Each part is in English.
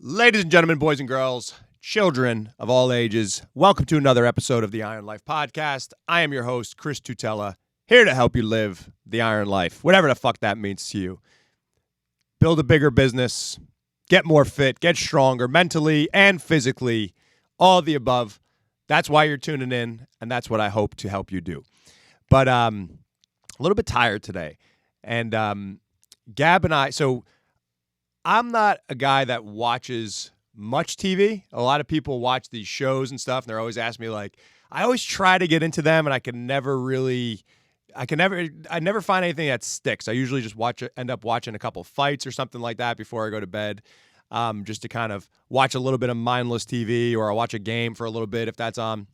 Ladies and gentlemen, boys and girls, children of all ages, welcome to another episode of the Iron Life Podcast. I am your host, Chris Tutela, here to help you live the Iron Life, whatever the fuck that means to you. Build a bigger business, get more fit, get stronger mentally and physically, all of the above. That's why you're tuning in, and that's what I hope to help you do. But a little bit tired today, and Gab and I, I'm not a guy that watches much TV. A lot of people watch these shows and stuff, and they're always asking me, like, I always try to get into them, and I never find anything that sticks. I usually just end up watching a couple fights or something like that before I go to bed, just to kind of watch a little bit of mindless TV, or I'll watch a game for a little bit if that's on.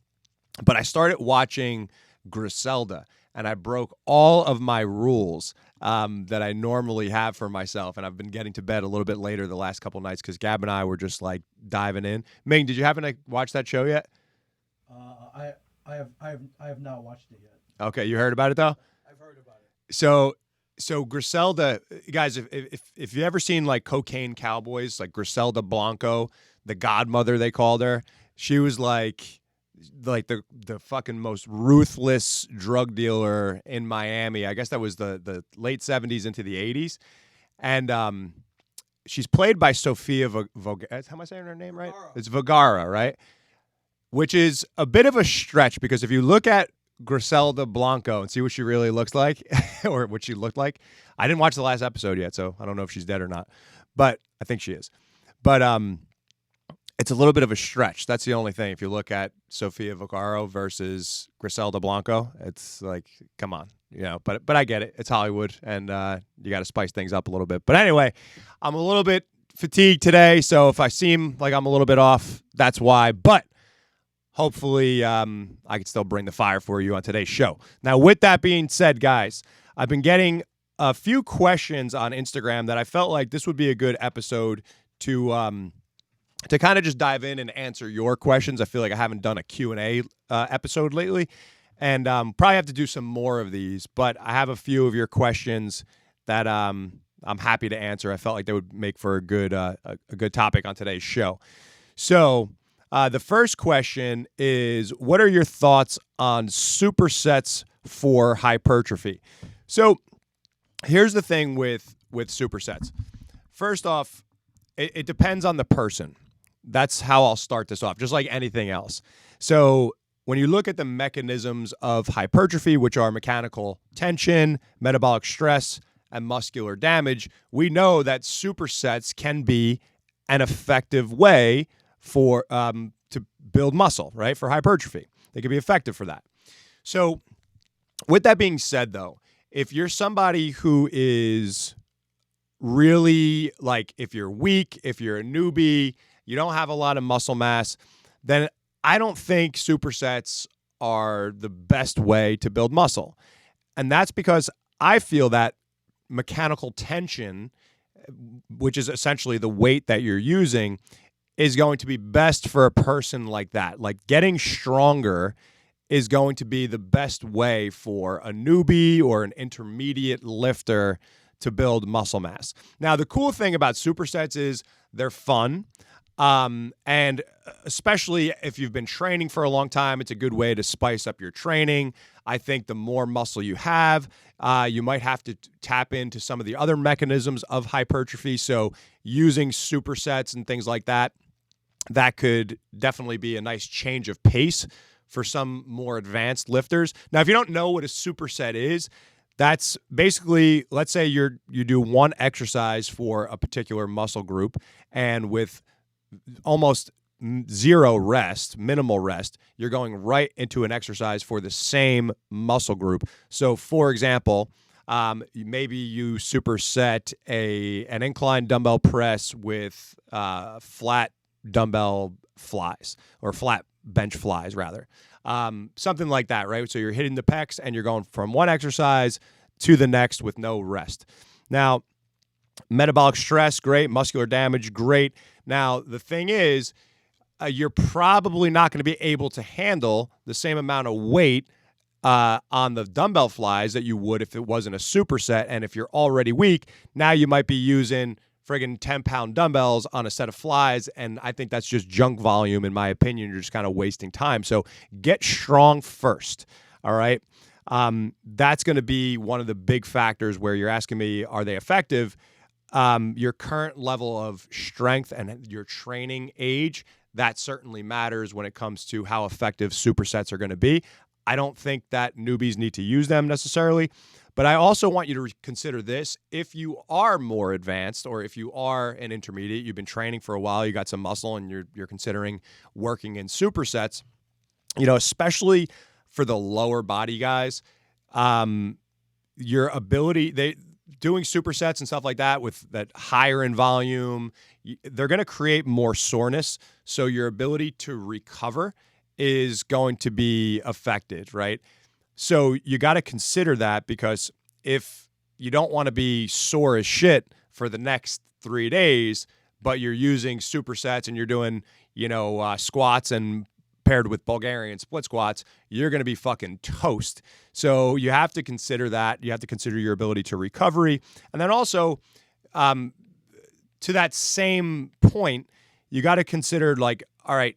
But I started watching Griselda, and I broke all of my rules that I normally have for myself, and I've been getting to bed a little bit later the last couple nights because Gab and I were just like diving in. Ming, did you happen to watch that show yet? I have not watched it yet. Okay, you heard about it though? I've heard about it. So Griselda, guys, if you ever seen like Cocaine Cowboys, like Griselda Blanco, the godmother they called her, she was like the fucking most ruthless drug dealer in Miami. I guess that was the late 70s into the 80s. And she's played by Sofia Vergara. How am I saying her name right? Vergara. It's Vergara, right? Which is a bit of a stretch because if you look at Griselda Blanco and see what she really looks like or what she looked like. I didn't watch the last episode yet, so I don't know if she's dead or not. But I think she is. But it's a little bit of a stretch. That's the only thing. If you look at Sofia Vergara versus Griselda Blanco, it's like, come on, But I get it. It's Hollywood, and you got to spice things up a little bit. But anyway, I'm a little bit fatigued today, so if I seem like I'm a little bit off, that's why. But hopefully, I can still bring the fire for you on today's show. Now, with that being said, guys, I've been getting a few questions on Instagram that I felt like this would be a good episode to kind of just dive in and answer your questions. I feel like I haven't done a Q&A episode lately, and probably have to do some more of these, but I have a few of your questions that I'm happy to answer. I felt like they would make for a good topic on today's show. So the first question is, what are your thoughts on supersets for hypertrophy? So here's the thing with supersets. First off, it depends on the person. That's how I'll start this off, just like anything else. So when you look at the mechanisms of hypertrophy, which are mechanical tension, metabolic stress, and muscular damage, we know that supersets can be an effective way for to build muscle, right? For hypertrophy. They can be effective for that. So with that being said, though, if you're somebody who is really, like, if you're weak, if you're a newbie, you don't have a lot of muscle mass, then I don't think supersets are the best way to build muscle. And that's because I feel that mechanical tension, which is essentially the weight that you're using, is going to be best for a person like that. Like, getting stronger is going to be the best way for a newbie or an intermediate lifter to build muscle mass. Now, the cool thing about supersets is they're fun. And especially if you've been training for a long time, it's a good way to spice up your training. I think the more muscle you have, you might have to tap into some of the other mechanisms of hypertrophy. So using supersets and things like that, that could definitely be a nice change of pace for some more advanced lifters. Now, if you don't know what a superset is, that's basically, let's say you do one exercise for a particular muscle group, and with almost zero rest, minimal rest, you're going right into an exercise for the same muscle group. So, for example, maybe you superset an incline dumbbell press with flat dumbbell flies, or flat bench flies rather. Something like that, right? So you're hitting the pecs and you're going from one exercise to the next with no rest. Now, metabolic stress, great. Muscular damage, great. Now, the thing is, you're probably not going to be able to handle the same amount of weight on the dumbbell flies that you would if it wasn't a superset. And if you're already weak, now you might be using friggin' 10-pound dumbbells on a set of flies. And I think that's just junk volume, in my opinion. You're just kind of wasting time. So get strong first. All right. That's going to be one of the big factors where you're asking me, are they effective? Your current level of strength and your training age, that certainly matters when it comes to how effective supersets are going to be. I don't think that newbies need to use them necessarily, but I also want you to consider this. If you are more advanced, or if you are an intermediate, you've been training for a while, you got some muscle, and you're considering working in supersets, especially for the lower body guys, your ability, doing supersets and stuff like that with that higher in volume, they're going to create more soreness. So your ability to recover is going to be affected, right? So you got to consider that, because if you don't want to be sore as shit for the next 3 days, but you're using supersets and you're doing, squats and paired with Bulgarian split squats, you're going to be fucking toast. So you have to consider that. You have to consider your ability to recovery. And then also, to that same point, you got to consider, like, all right,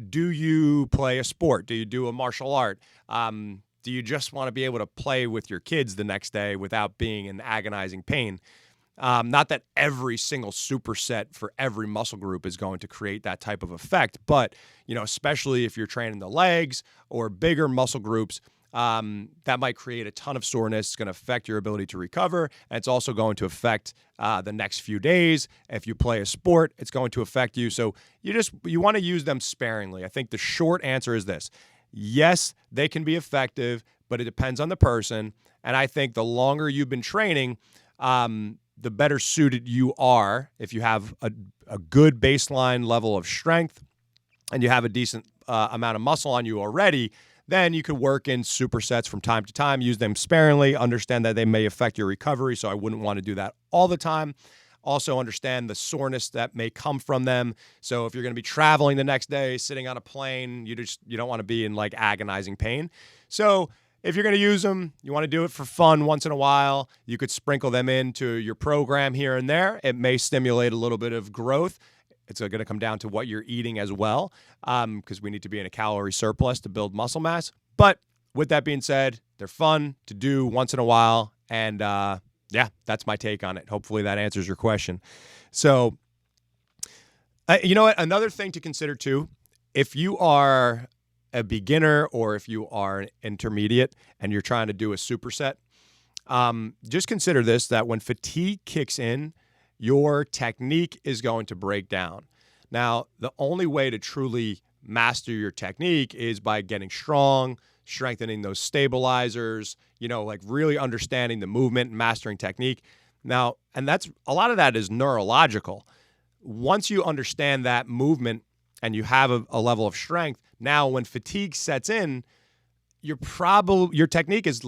do you play a sport? Do you do a martial art? Do you just want to be able to play with your kids the next day without being in agonizing pain? Not that every single superset for every muscle group is going to create that type of effect, but, especially if you're training the legs or bigger muscle groups, that might create a ton of soreness. It's going to affect your ability to recover. And it's also going to affect the next few days. If you play a sport, it's going to affect you. So you want to use them sparingly. I think the short answer is this. Yes, they can be effective, but it depends on the person. And I think the longer you've been training, the better suited you are. If you have a good baseline level of strength and you have a decent amount of muscle on you already, then you could work in supersets from time to time, use them sparingly, understand that they may affect your recovery, so I wouldn't want to do that all the time. Also understand the soreness that may come from them. So if you're going to be traveling the next day, sitting on a plane, you don't want to be in like agonizing pain. So if you're going to use them, you want to do it for fun once in a while. You could sprinkle them into your program here and there. It may stimulate a little bit of growth. It's going to come down to what you're eating as well, because we need to be in a calorie surplus to build muscle mass. But with that being said, they're fun to do once in a while. And yeah, that's my take on it. Hopefully that answers your question. So, you know what? Another thing to consider too, if you are a beginner or if you are an intermediate and you're trying to do a superset, just consider this, that when fatigue kicks in, your technique is going to break down. Now, the only way to truly master your technique is by getting strong, strengthening those stabilizers, like really understanding the movement and mastering technique. Now, and that's a lot of that is neurological. Once you understand that movement and you have a level of strength, now when fatigue sets in, your technique is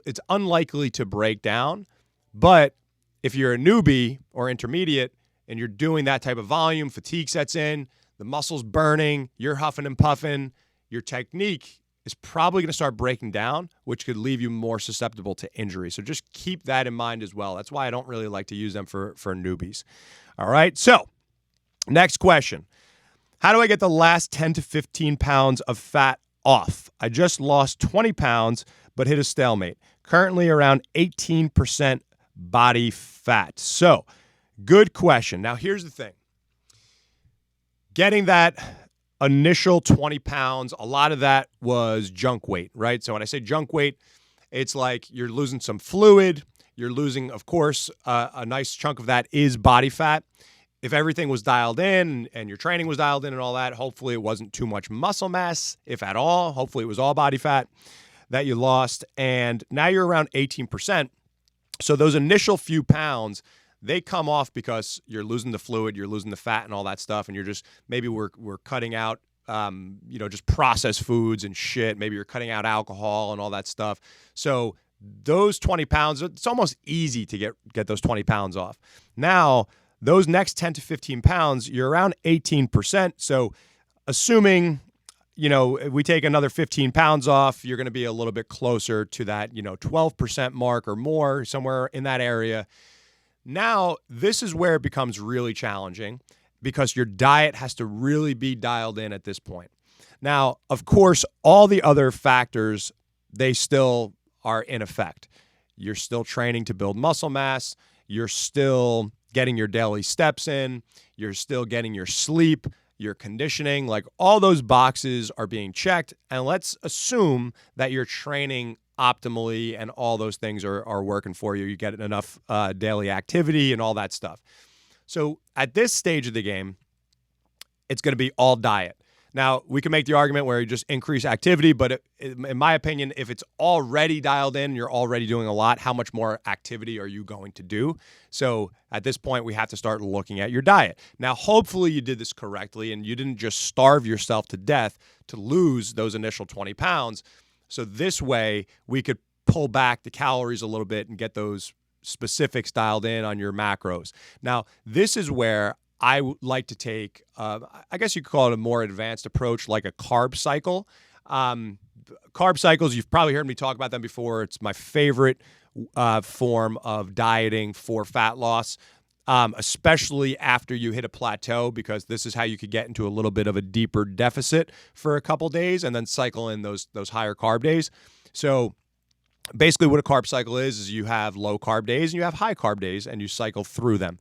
it's unlikely to break down. But if you're a newbie or intermediate and you're doing that type of volume, fatigue sets in, the muscle's burning, you're huffing and puffing, your technique is probably going to start breaking down, which could leave you more susceptible to injury. So just keep that in mind as well. That's why I don't really like to use them for newbies. All right. So next question. How do I get the last 10 to 15 pounds of fat off? I just lost 20 pounds, but hit a stalemate. Currently around 18% body fat. So, good question. Now, here's the thing. Getting that initial 20 pounds, a lot of that was junk weight, right? So when I say junk weight, it's like you're losing some fluid. You're losing, of course, a nice chunk of that is body fat. If everything was dialed in and your training was dialed in and all that, hopefully it wasn't too much muscle mass, if at all. Hopefully it was all body fat that you lost. And now you're around 18%. So those initial few pounds, they come off because you're losing the fluid, you're losing the fat and all that stuff. And you're just, maybe we're cutting out, just processed foods and shit. Maybe you're cutting out alcohol and all that stuff. So those 20 pounds, it's almost easy to get those 20 pounds off. Now, those next 10 to 15 pounds, you're around 18%. So assuming, if we take another 15 pounds off, you're going to be a little bit closer to that, 12% mark or more, somewhere in that area. Now, this is where it becomes really challenging because your diet has to really be dialed in at this point. Now, of course, all the other factors, they still are in effect. You're still training to build muscle mass. You're still getting your daily steps in. You're still getting your sleep, your conditioning. Like all those boxes are being checked. And let's assume that you're training optimally and all those things are working for you. You get enough daily activity and all that stuff. So at this stage of the game, it's going to be all diet. Now, we can make the argument where you just increase activity, but in my opinion, if it's already dialed in, you're already doing a lot, how much more activity are you going to do? So at this point, we have to start looking at your diet. Now, hopefully you did this correctly and you didn't just starve yourself to death to lose those initial 20 pounds. So this way, we could pull back the calories a little bit and get those specifics dialed in on your macros. Now, this is where I like to take, I guess you could call it a more advanced approach, like a carb cycle. Carb cycles, you've probably heard me talk about them before. It's my favorite form of dieting for fat loss, especially after you hit a plateau, because this is how you could get into a little bit of a deeper deficit for a couple days and then cycle in those higher carb days. So basically what a carb cycle is you have low carb days and you have high carb days and you cycle through them.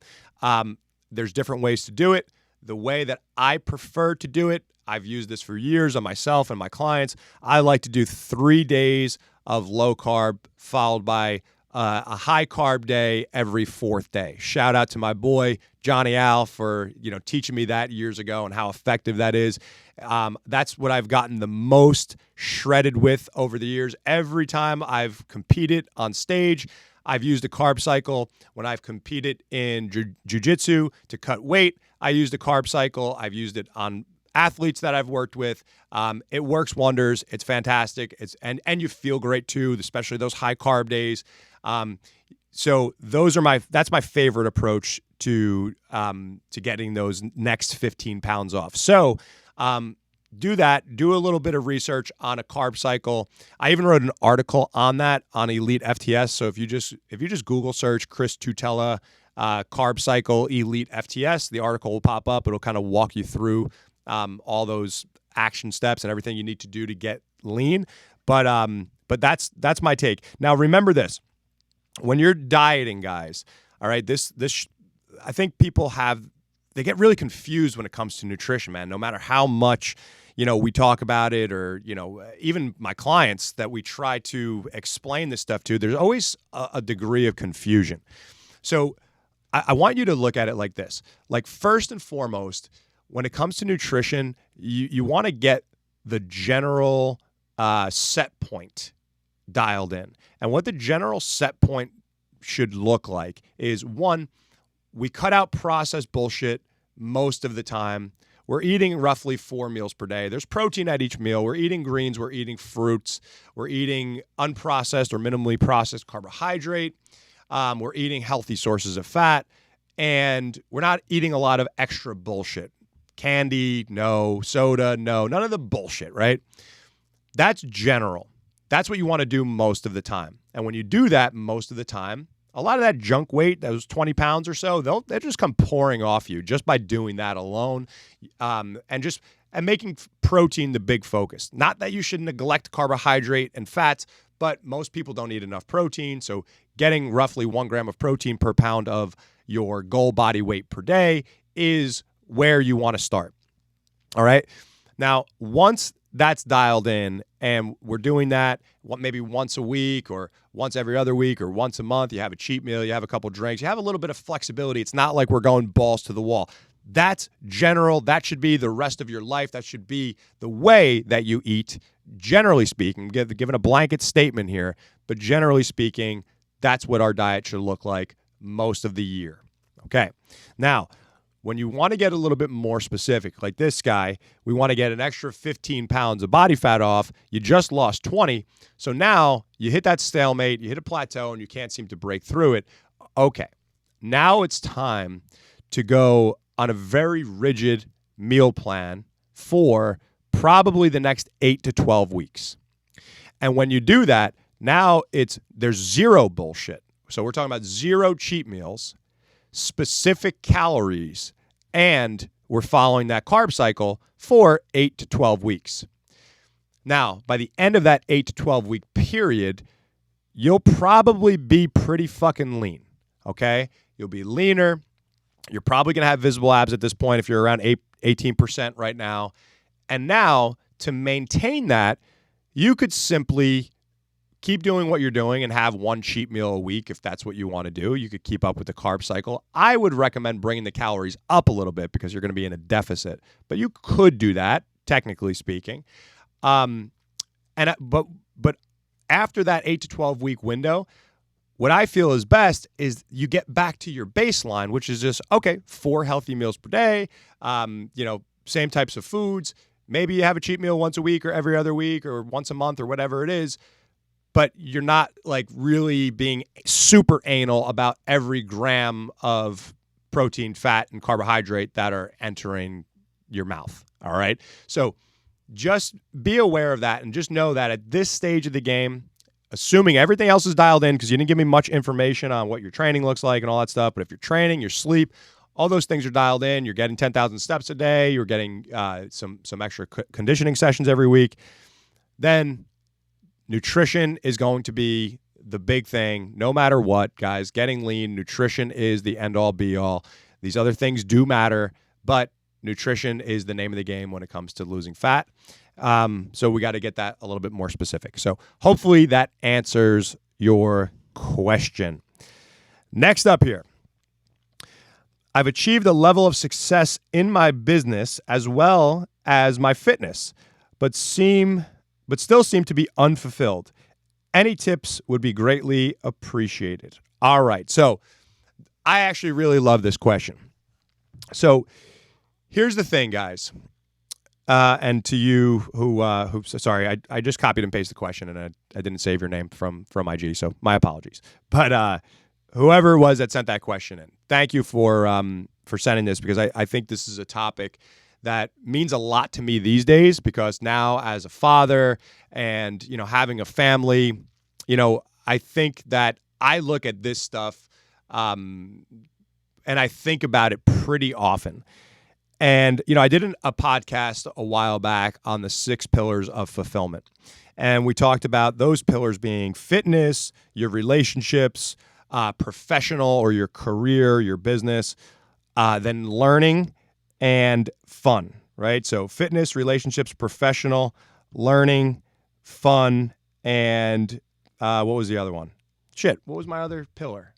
There's different ways to do it. The way that I prefer to do it, I've used this for years on myself and my clients. I like to do 3 days of low carb followed by a high carb day every fourth day. Shout out to my boy, Johnny Al, for teaching me that years ago and how effective that is. That's what I've gotten the most shredded with over the years. Every time I've competed on stage, I've used a carb cycle. When I've competed in jiu-jitsu to cut weight, I used a carb cycle. I've used it on athletes that I've worked with. It works wonders. It's fantastic. And you feel great too, especially those high carb days. So that's my favorite approach to getting those next 15 pounds off. So do that. Do a little bit of research on a carb cycle. I even wrote an article on that on Elite FTS. So if you just Google search Chris Tutela carb cycle Elite FTS, the article will pop up. It'll kind of walk you through all those action steps and everything you need to do to get lean. But that's my take. Now remember this: when you're dieting, guys, all right, this I think people they get really confused when it comes to nutrition, man. No matter how much, we talk about it, or, even my clients that we try to explain this stuff to, there's always a degree of confusion. So I want you to look at it like this. Like, first and foremost, when it comes to nutrition, you want to get the general set point dialed in. And what the general set point should look like is, one, we cut out processed bullshit most of the time. We're eating roughly 4 meals per day. There's protein at each meal. We're eating greens. We're eating fruits. We're eating unprocessed or minimally processed carbohydrate. We're eating healthy sources of fat. And we're not eating a lot of extra bullshit. Candy, no. Soda, no. None of the bullshit, right? That's general. That's what you want to do most of the time. And when you do that most of the time, a lot of that junk weight, those 20 pounds or so, they'll just come pouring off you just by doing that alone, and making protein the big focus. Not that you should neglect carbohydrate and fats, but most people don't eat enough protein. So getting roughly 1 gram of protein per pound of your goal body weight per day is where you want to start. All right. Now, once that's dialed in and we're doing that maybe once a week or once every other week or once a month, you have a cheat meal, you have a couple drinks, you have a little bit of flexibility. It's not like we're going balls to the wall. That's general. That should be the rest of your life. That should be the way that you eat, generally speaking. Giving a blanket statement here, but generally speaking, that's what our diet should look like most of the year. Okay. Now, when you want to get a little bit more specific, like this guy, we want to get an extra 15 pounds of body fat off. You just lost 20. So now you hit that stalemate, you hit a plateau, and you can't seem to break through it. Okay. Now it's time to go on a very rigid meal plan for probably the next 8 to 12 weeks. And when you do that, now there's zero bullshit. So we're talking about zero cheat meals. specific calories, and we're following that carb cycle for 8 to 12 weeks. Now, by the end of that 8 to 12 week period, you'll probably be pretty fucking lean, okay? You'll be leaner. You're probably going to have visible abs at this point if you're around 18% right now. And now, to maintain that, you could simply keep doing what you're doing and have one cheat meal a week if that's what you want to do. You could keep up with the carb cycle. I would recommend bringing the calories up a little bit because you're going to be in a deficit. But you could do that, technically speaking. But after that 8 to 12 week window, what I feel is best is you get back to your baseline, which is just, okay, 4 healthy meals per day, same types of foods. Maybe you have a cheat meal once a week or every other week or once a month or whatever it is, but you're not like really being super anal about every gram of protein, fat, and carbohydrate that are entering your mouth, all right? So just be aware of that and just know that at this stage of the game, assuming everything else is dialed in, because you didn't give me much information on what your training looks like and all that stuff, but if you're training, your sleep, all those things are dialed in. You're getting 10,000 steps a day. You're getting some extra conditioning sessions every week. Then nutrition is going to be the big thing no matter what, guys. Getting lean, nutrition is the end-all, be-all. These other things do matter, but nutrition is the name of the game when it comes to losing fat. So we got to get that a little bit more specific. So hopefully that answers your question. Next up here. I've achieved a level of success in my business as well as my fitness, but still seem to be unfulfilled. Any tips would be greatly appreciated. All right. So I actually really love this question. So here's the thing, guys. And to you who sorry, I just copied and pasted the question and I didn't save your name from IG, so my apologies. But whoever it was that sent that question in, thank you for sending this, because I think this is a topic that means a lot to me these days, because now as a father and, having a family, I think that I look at this stuff and I think about it pretty often. And, I did a podcast a while back on the 6 pillars of fulfillment. And we talked about those pillars being fitness, your relationships, professional or your career, your business, then learning and fun, right? So fitness, relationships, professional, learning, fun, and what was the other one? Shit, what was my other pillar?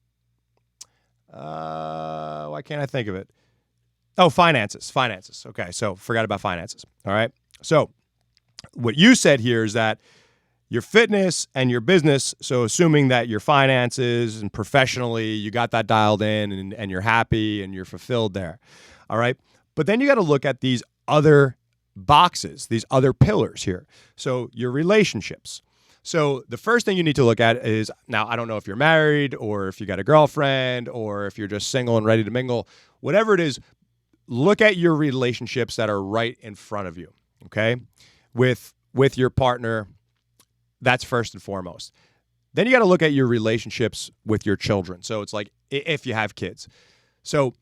Why can't I think of it? Oh, finances. Okay, so forgot about finances. All right. So what you said here is that your fitness and your business, so assuming that your finances and professionally, you got that dialed in and you're happy and you're fulfilled there. All right. But then you got to look at these other boxes, these other pillars here. So your relationships. So the first thing you need to look at is, now I don't know if you're married or if you got a girlfriend or if you're just single and ready to mingle, whatever it is, look at your relationships that are right in front of you, okay? With your partner, that's first and foremost. Then you got to look at your relationships with your children. So it's like if you have kids. So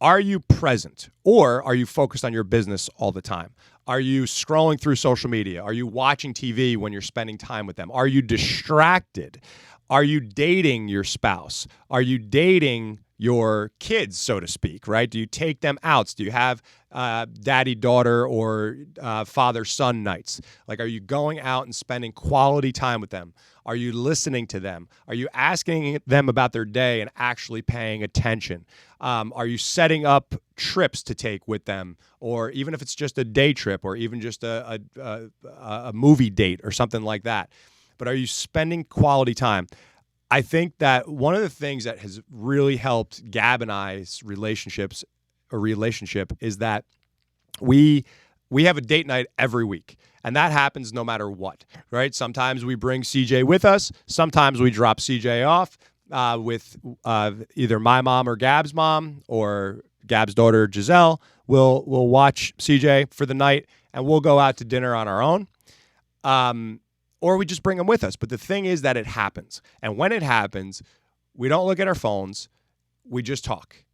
are you present, or are you focused on your business all the time? Are you scrolling through social media? Are you watching TV when you're spending time with them? Are you distracted? Are you dating your spouse? Are you dating your kids, so to speak, right? Do you take them out? Do you have daddy-daughter or father-son nights? Like, are you going out and spending quality time with them? Are you listening to them? Are you asking them about their day and actually paying attention? Are you setting up trips to take with them? Or even if it's just a day trip or even just a movie date or something like that. But are you spending quality time? I think that one of the things that has really helped Gab and I's relationship is that we have a date night every week, and that happens no matter what, right? Sometimes we bring CJ with us. Sometimes we drop CJ off with either my mom or Gab's mom or Gab's daughter, Giselle. We'll watch CJ for the night, and we'll go out to dinner on our own. Or we just bring them with us. But the thing is that it happens. And when it happens, we don't look at our phones. We just talk.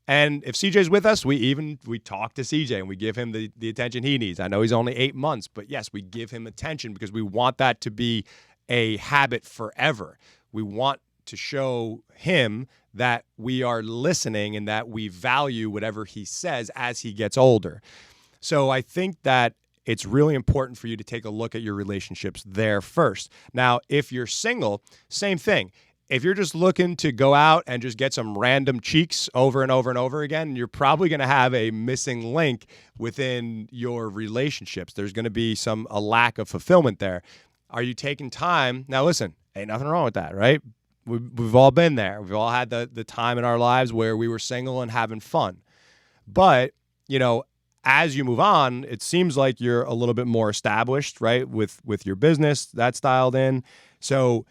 And if CJ's with us, we talk to CJ and we give him the attention he needs. I know he's only 8 months, but yes, we give him attention because we want that to be a habit forever. We want to show him that we are listening and that we value whatever he says as he gets older. So I think that it's really important for you to take a look at your relationships there first. Now, if you're single, same thing. If you're just looking to go out and just get some random cheeks over and over and over again, you're probably going to have a missing link within your relationships. There's going to be a lack of fulfillment there. Are you taking time? Now, listen, ain't nothing wrong with that, right? We've all been there. We've all had the time in our lives where we were single and having fun. But, as you move on, it seems like you're a little bit more established, right? With your business, that's dialed in. So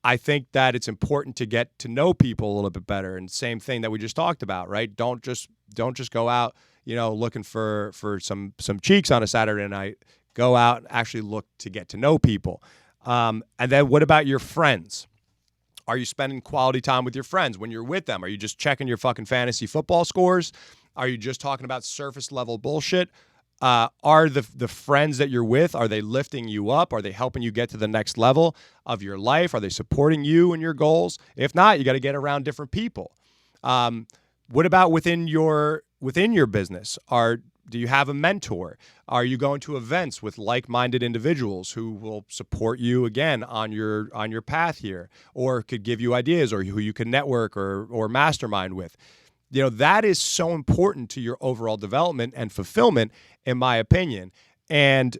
I think that it's important to get to know people a little bit better. And same thing that we just talked about, right? Don't just go out, looking for some cheeks on a Saturday night. Go out and actually look to get to know people. And then what about your friends? Are you spending quality time with your friends when you're with them? Are you just checking your fucking fantasy football scores? Are you just talking about surface level bullshit? Are the friends that you're with, are they lifting you up? Are they helping you get to the next level of your life? Are they supporting you and your goals? If not, you got to get around different people. What about within your business? Do you have a mentor? Are you going to events with like-minded individuals who will support you again on your path here, or could give you ideas, or who you can network or mastermind with? That is so important to your overall development and fulfillment, in my opinion. And,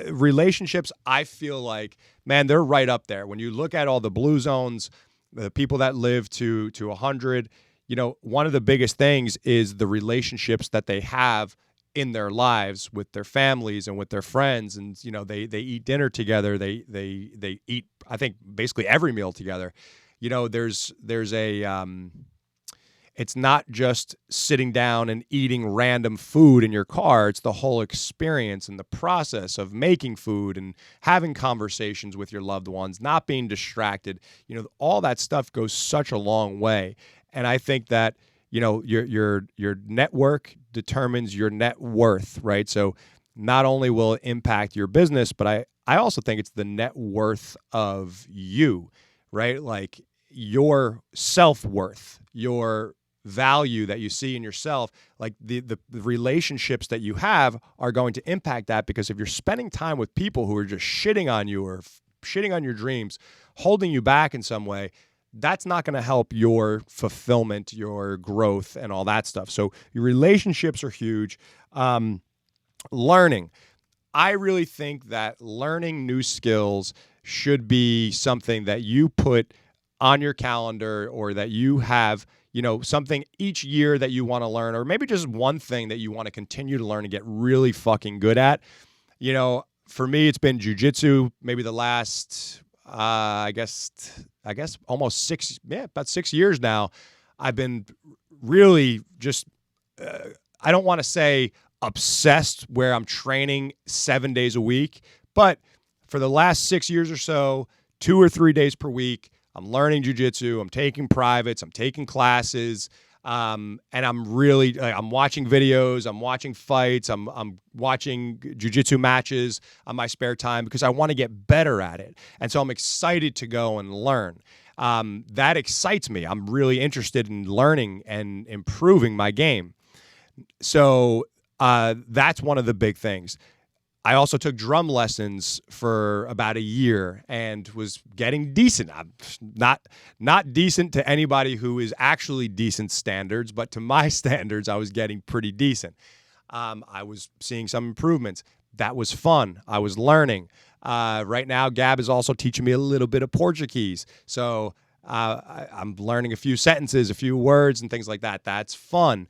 relationships, I feel like, man, they're right up there. When you look at all the blue zones, the people that live to 100, one of the biggest things is the relationships that they have in their lives with their families and with their friends. And, they eat dinner together. They eat, I think, basically every meal together. There's it's not just sitting down and eating random food in your car. It's the whole experience and the process of making food and having conversations with your loved ones, not being distracted. All that stuff goes such a long way. And I think that, your network determines your net worth, right? So not only will it impact your business, but I also think it's the net worth of you, right? Like your self-worth, your value that you see in yourself, like the relationships that you have are going to impact that, because if you're spending time with people who are just shitting on you or shitting on your dreams, holding you back in some way, that's not going to help your fulfillment, your growth, and all that stuff. So your relationships are huge. Learning. I really think that learning new skills should be something that you put on your calendar, or that you have, something each year that you want to learn, or maybe just one thing that you want to continue to learn and get really fucking good at. For me, it's been jujitsu, maybe the last, I guess almost about 6 years now. I've been really just, I don't want to say obsessed where I'm training 7 days a week, but for the last 6 years or so, 2 or 3 days per week, I'm learning jujitsu. I'm taking privates. I'm taking classes, and I'm really I'm watching videos. I'm watching fights. I'm watching jujitsu matches on my spare time because I want to get better at it. And so I'm excited to go and learn. That excites me. I'm really interested in learning and improving my game. So that's one of the big things. I also took drum lessons for about a year and was getting decent. I'm not decent to anybody who is actually decent standards, but to my standards, I was getting pretty decent. I was seeing some improvements. That was fun. I was learning. Right now, Gab is also teaching me a little bit of Portuguese. So I'm learning a few sentences, a few words, and things like that. That's fun.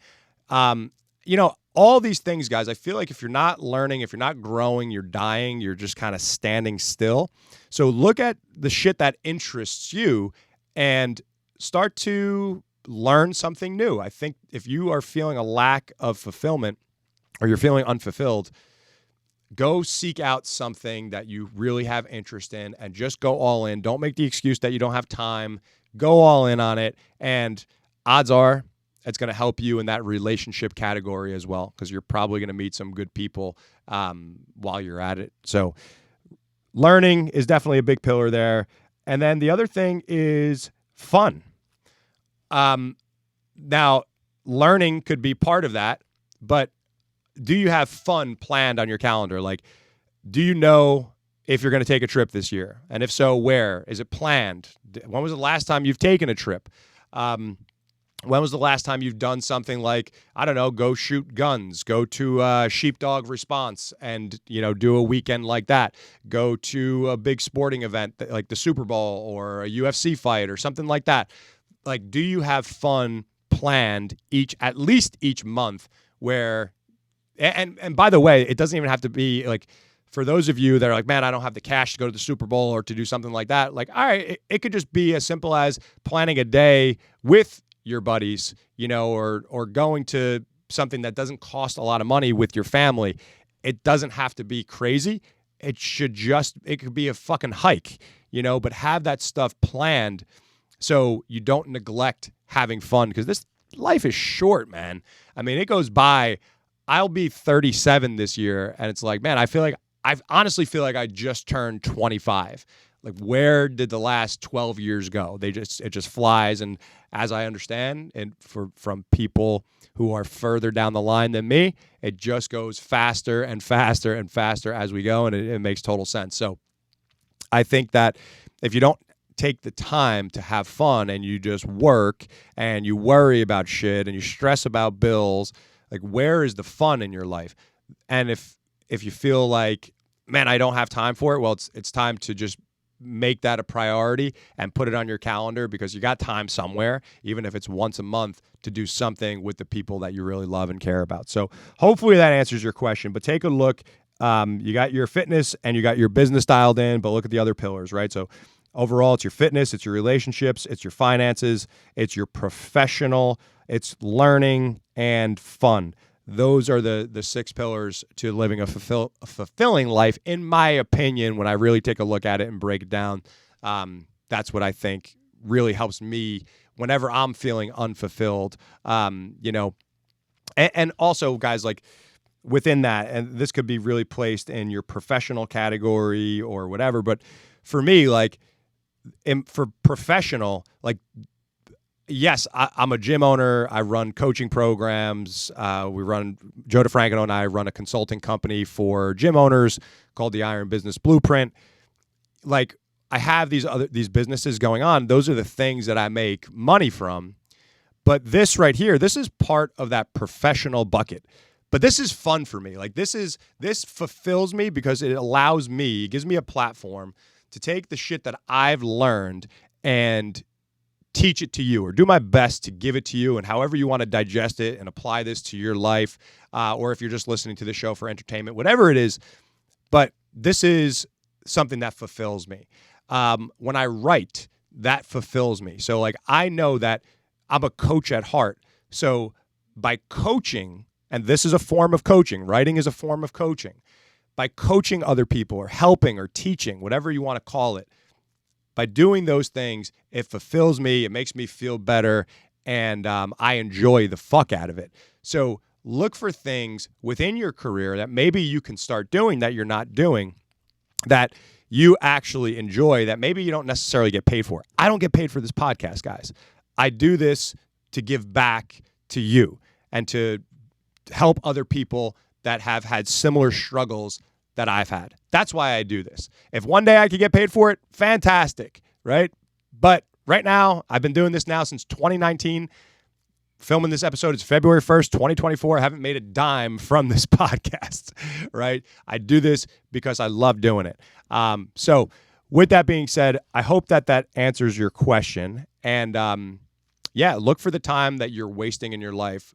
All these things, guys, I feel like if you're not learning, if you're not growing, you're dying, you're just kind of standing still. So look at the shit that interests you and start to learn something new. I think if you are feeling a lack of fulfillment or you're feeling unfulfilled, go seek out something that you really have interest in and just go all in. Don't make the excuse that you don't have time. Go all in on it. And odds are It's going to help you in that relationship category as well, because you're probably going to meet some good people while you're at it. So learning is definitely a big pillar there. And then the other thing is fun. Now, learning could be part of that, but do you have fun planned on your calendar? Like, do you know if you're going to take a trip this year? And if so, where? Is it planned? When was the last time you've taken a trip? When was the last time you've done something like, I don't know, go shoot guns, go to sheepdog response and, do a weekend like that, go to a big sporting event like the Super Bowl or a UFC fight or something like that? Like, do you have fun planned at least each month where, and by the way, it doesn't even have to be like, for those of you that are like, man, I don't have the cash to go to the Super Bowl or to do something like that. Like, all right, it could just be as simple as planning a day with your buddies, or going to something that doesn't cost a lot of money with your family. It doesn't have to be crazy. It could be a fucking hike, but have that stuff planned so you don't neglect having fun, because this life is short, man. I mean, it goes by. I'll be 37 this year, and it's like, man, I honestly feel like I just turned 25. Like, where did the last 12 years go? It just flies. And as I understand, and from people who are further down the line than me, it just goes faster and faster and faster as we go, and it makes total sense. So I think that if you don't take the time to have fun and you just work and you worry about shit and you stress about bills, like, where is the fun in your life? And if you feel like, man, I don't have time for it, well, it's time to just make that a priority and put it on your calendar, because you got time somewhere, even if it's once a month, to do something with the people that you really love and care about. So hopefully that answers your question, but take a look. You got your fitness and you got your business dialed in, but look at the other pillars, right? So overall, it's your fitness, it's your relationships, it's your finances, it's your professional, it's learning and fun. Those are the 6 pillars to living a fulfilling life, in my opinion. When I really take a look at it and break it down, that's what I think really helps me whenever I'm feeling unfulfilled. And also, guys, like, within that, and this could be really placed in your professional category or whatever, but for me, like, for professional, like, yes, I'm a gym owner. I run coaching programs. Joe DeFranco and I run a consulting company for gym owners called the Iron Business Blueprint. Like, I have these businesses going on. Those are the things that I make money from. But this right here, this is part of that professional bucket. But this is fun for me. Like, this fulfills me because it gives me a platform to take the shit that I've learned and teach it to you, or do my best to give it to you, and however you want to digest it and apply this to your life, or if you're just listening to the show for entertainment, whatever it is. But this is something that fulfills me. When I write, that fulfills me. So, like, I know that I'm a coach at heart. So by coaching, and this is a form of coaching, writing is a form of coaching. By coaching other people or helping or teaching, whatever you want to call it, by doing those things, it fulfills me, it makes me feel better, and I enjoy the fuck out of it. So look for things within your career that maybe you can start doing that you're not doing, that you actually enjoy, that maybe you don't necessarily get paid for. I don't get paid for this podcast, guys. I do this to give back to you and to help other people that have had similar struggles that I've had. That's why I do this. If one day I could get paid for it, fantastic, right? But right now, I've been doing this now since 2019. Filming this episode is February 1st, 2024. I haven't made a dime from this podcast, right? I do this because I love doing it. So with that being said, I hope that answers your question. And look for the time that you're wasting in your life.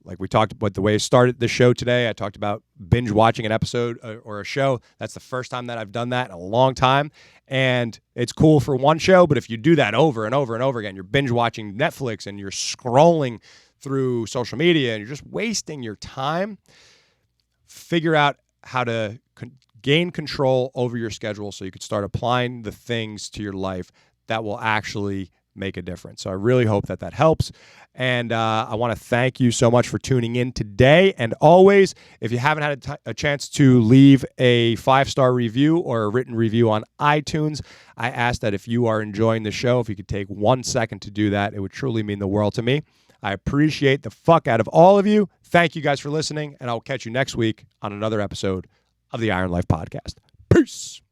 Like we talked about the way I started the show today, I talked about binge watching an episode or a show. That's the first time that I've done that in a long time. And it's cool for one show, but if you do that over and over and over again, you're binge watching Netflix and you're scrolling through social media and you're just wasting your time, figure out how to gain control over your schedule so you can start applying the things to your life that will actually make a difference. So I really hope that that helps. And I want to thank you so much for tuning in today. And always, if you haven't had a chance to leave a 5-star review or a written review on iTunes, I ask that if you are enjoying the show, if you could take 1 second to do that, it would truly mean the world to me. I appreciate the fuck out of all of you. Thank you guys for listening, and I'll catch you next week on another episode of the Iron Life Podcast. Peace.